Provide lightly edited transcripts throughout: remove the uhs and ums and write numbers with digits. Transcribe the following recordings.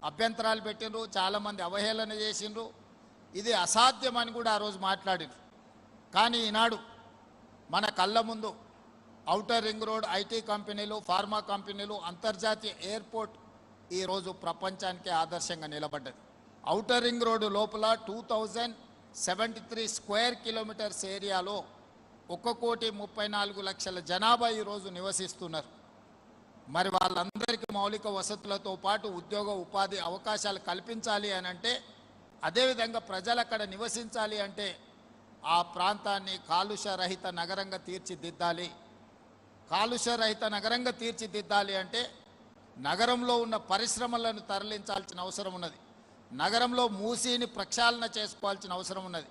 అభ్యంతరాలు పెట్టినరు, చాలామంది అవహేళన చేసిండ్రు. ఇది అసాధ్యమని కూడా ఆ రోజు మాట్లాడినారు. కానీ ఈనాడు మన కళ్ళ ముందు ఔటర్ రింగ్ రోడ్, ఐటీ కంపెనీలు, ఫార్మా కంపెనీలు, అంతర్జాతీయ ఎయిర్పోర్ట్ ఈరోజు ప్రపంచానికి ఆదర్శంగా నిలబడ్డది. ఔటర్ రింగ్ రోడ్డు లోపల 2073 స్క్వేర్ కిలోమీటర్స్ ఏరియాలో 1,34,00,000 జనాభా ఈరోజు నివసిస్తున్నారు. మరి వాళ్ళందరికీ మౌలిక వసతులతో పాటు ఉద్యోగ ఉపాధి అవకాశాలు కల్పించాలి అని అంటే, అదేవిధంగా ప్రజలు అక్కడ నివసించాలి అంటే ఆ ప్రాంతాన్ని కాలుష్య రహిత నగరంగా తీర్చిదిద్దాలి. కాలుష్య రహిత నగరంగా తీర్చిదిద్దాలి అంటే నగరంలో ఉన్న పరిశ్రమలను తరలించాల్సిన అవసరం ఉన్నది. నగరంలో మూసీని ప్రక్షాళన చేసుకోవాల్సిన అవసరం ఉన్నది.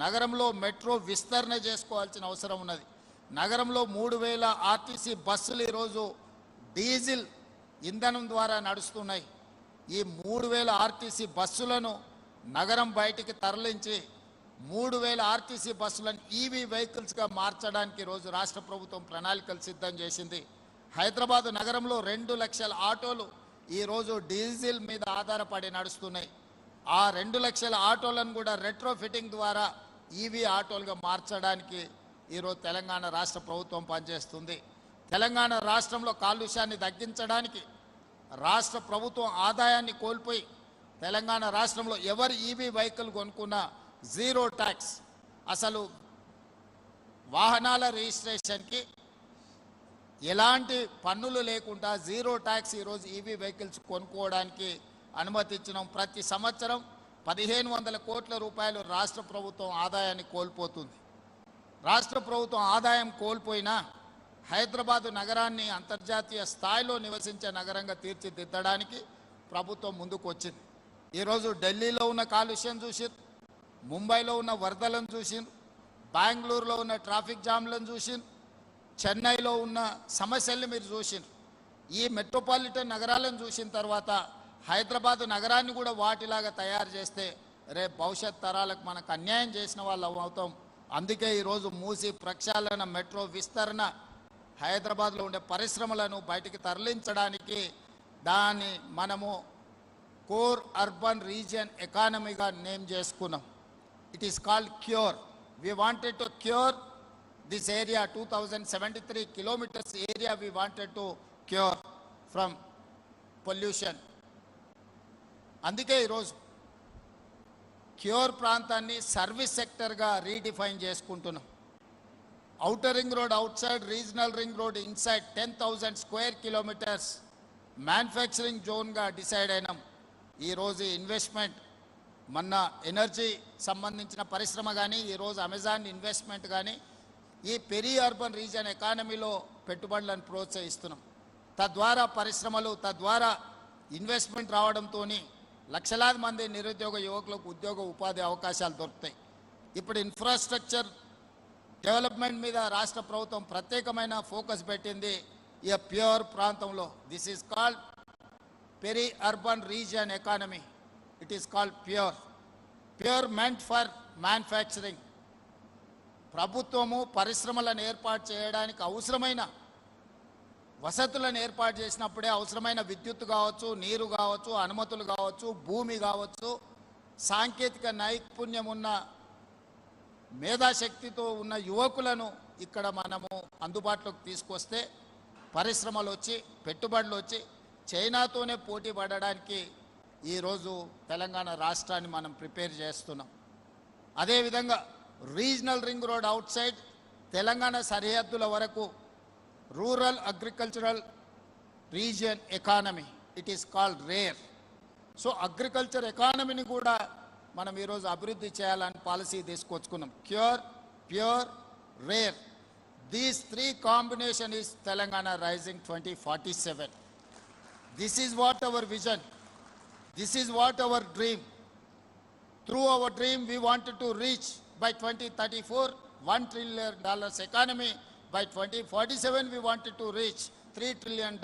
నగరంలో మెట్రో విస్తరణ చేసుకోవాల్సిన అవసరం ఉన్నది. నగరంలో 3,000 ఆర్టీసీ బస్సులు ఈరోజు డీజిల్ ఇంధనం ద్వారా నడుస్తున్నాయి. ఈ 3,000 ఆర్టీసీ బస్సులను నగరం బయటికి తరలించి 3,000 ఆర్టీసీ బస్సులను ఈవీ వెహికల్స్గా మార్చడానికి ఈరోజు రాష్ట్ర ప్రభుత్వం ప్రణాళికలు సిద్ధం చేసింది. హైదరాబాద్ నగరంలో 2 లక్షల ఆటోలు ఈరోజు డీజిల్ మీద ఆధారపడి నడుస్తున్నాయి. ఆ 2 లక్షల ఆటోలను కూడా రెట్రో ఫిట్టింగ్ ద్వారా ఈవీ ఆటోలుగా మార్చడానికి ఈరోజు తెలంగాణ రాష్ట్ర ప్రభుత్వం పనిచేస్తుంది. తెలంగాణ రాష్ట్రంలో కాలుష్యాన్ని తగ్గించడానికి రాష్ట్ర ప్రభుత్వం ఆదాయాన్ని కోల్పోయి తెలంగాణ రాష్ట్రంలో ఎవరు ఈవీ వెహికల్ కొనుక్కున్నా జీరో ట్యాక్స్, అసలు వాహనాల రిజిస్ట్రేషన్కి ఎలాంటి పన్నులు లేకుండా జీరో ట్యాక్స్ ఈరోజు ఈవీ వెహికల్స్ కొనుక్కోవడానికి అనుమతి ఇచ్చినాం. ప్రతి సంవత్సరం 1,500 కోట్ల రూపాయలు రాష్ట్ర ప్రభుత్వం ఆదాయాన్ని కోల్పోతుంది. రాష్ట్ర ప్రభుత్వం ఆదాయం కోల్పోయినా హైదరాబాదు నగరాన్ని అంతర్జాతీయ స్థాయిలో నివసించే నగరంగా తీర్చిదిద్దడానికి ప్రభుత్వం ముందుకు వచ్చింది. ఈరోజు ఢిల్లీలో ఉన్న కాలుష్యం చూసిరు, ముంబైలో ఉన్న వరదలను చూసిరు, బెంగళూరులో ఉన్న ట్రాఫిక్ జామ్లను చూసిరు, చెన్నైలో ఉన్న సమస్యల్ని మీరు చూసిరు. ఈ మెట్రోపాలిటన్ నగరాలను చూసిన తర్వాత హైదరాబాదు నగరాన్ని కూడా వాటిలాగా తయారు చేస్తే రేపు భవిష్యత్ తరాలకు మనకు అన్యాయం చేసిన వాళ్ళు అవుతాం. అందుకే ఈరోజు మూసి ప్రక్షాళన, మెట్రో విస్తరణ, హైదరాబాద్లో ఉండే పరిశ్రమలను బయటికి తరలించడానికి దాన్ని మనము కోర్ అర్బన్ రీజియన్ ఎకానమీగా నేమ్ చేసుకున్నాం. It is called cure. We wanted to cure this area, 2073 kilometers area we wanted to cure from pollution. అందుకే ఈరోజు క్యూర్ ప్రాంతాన్ని సర్వీస్ సెక్టర్గా రీడిఫైన్ చేసుకుంటున్నాం. Outer ring road, outside regional ring road, inside 10,000 square kilometres manufacturing జోన్గా decide అయినాం. ఈరోజు investment మొన్న energy సంబంధించిన పరిశ్రమ కానీ, ఈరోజు అమెజాన్ ఇన్వెస్ట్మెంట్ కానీ ఈ పెరి అర్బన్ రీజియన్ ఎకానమీలో పెట్టుబడులను ప్రోత్సహిస్తున్నాం. తద్వారా పరిశ్రమలు, తద్వారా ఇన్వెస్ట్మెంట్ రావడంతో లక్షలాది మంది నిరుద్యోగ యువకులకు ఉద్యోగ ఉపాధి అవకాశాలు దొరుకుతాయి. ఇప్పుడు ఇన్ఫ్రాస్ట్రక్చర్ డెవలప్మెంట్ మీద రాష్ట్ర ప్రభుత్వం ప్రత్యేకమైన ఫోకస్ పెట్టింది. ఈ ప్యూర్ ప్రాంతంలో this is called peri urban region economy. It is called pure. Pure meant for manufacturing. ప్రభుత్వము పరిశ్రమలను ఏర్పాటు చేయడానికి అవసరమైన వసతులను ఏర్పాటు చేసినప్పుడే అవసరమైన విద్యుత్ కావచ్చు, నీరు కావచ్చు, అనుమతులు కావచ్చు, భూమి కావచ్చు, సాంకేతిక నైపుణ్యం ఉన్న మేధాశక్తితో ఉన్న యువకులను ఇక్కడ మనము అందుబాటులోకి తీసుకొస్తే పరిశ్రమలు వచ్చి, పెట్టుబడులు వచ్చి చైనాతోనే పోటీ పడడానికి ఈరోజు తెలంగాణ రాష్ట్రాన్ని మనం ప్రిపేర్ చేస్తున్నాం. అదేవిధంగా regional ring road outside Telangana సరిహద్దుల వరకు rural agricultural region economy, it is called RARE. So agriculture ఎకానమీని కూడా మనం ఈరోజు అభివృద్ధి చేయాలని పాలసీ తీసుకొచ్చుకున్నాం. CURE, PURE, RARE, these 3 combination is Telangana rising 2047. This is what our vision, this is what our dream. Through our dream we wanted to reach by 2034 $1 trillion economy. By 2047 we wanted to reach $3 trillion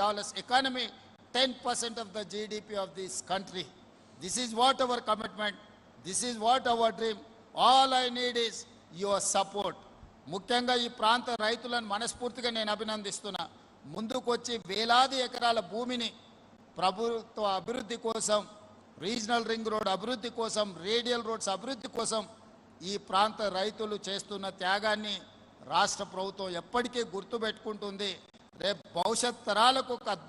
economy, 10% of the GDP of this country. This is what our commitment, this is what our dream. All I need is your support. ముఖ్యంగా ఈ ప్రాంత రైతులను మనస్ఫూర్తిగా నేను అభినందిస్తున్నా. ముందుకొచ్చి వేలాది ఎకరాల భూమిని ప్రభుత్వ అభివృద్ధి కోసం రీజనల్ రింగ్ రోడ్ అభివృద్ధి కోసం, రేడియల్ రోడ్స్ అభివృద్ధి కోసం ఈ ప్రాంత రైతులు చేస్తున్న త్యాగాన్ని రాష్ట్ర ప్రభుత్వం ఎప్పటికీ గుర్తుపెట్టుకుంటుంది. రేపు భవిష్యత్ తరాలకు ఒక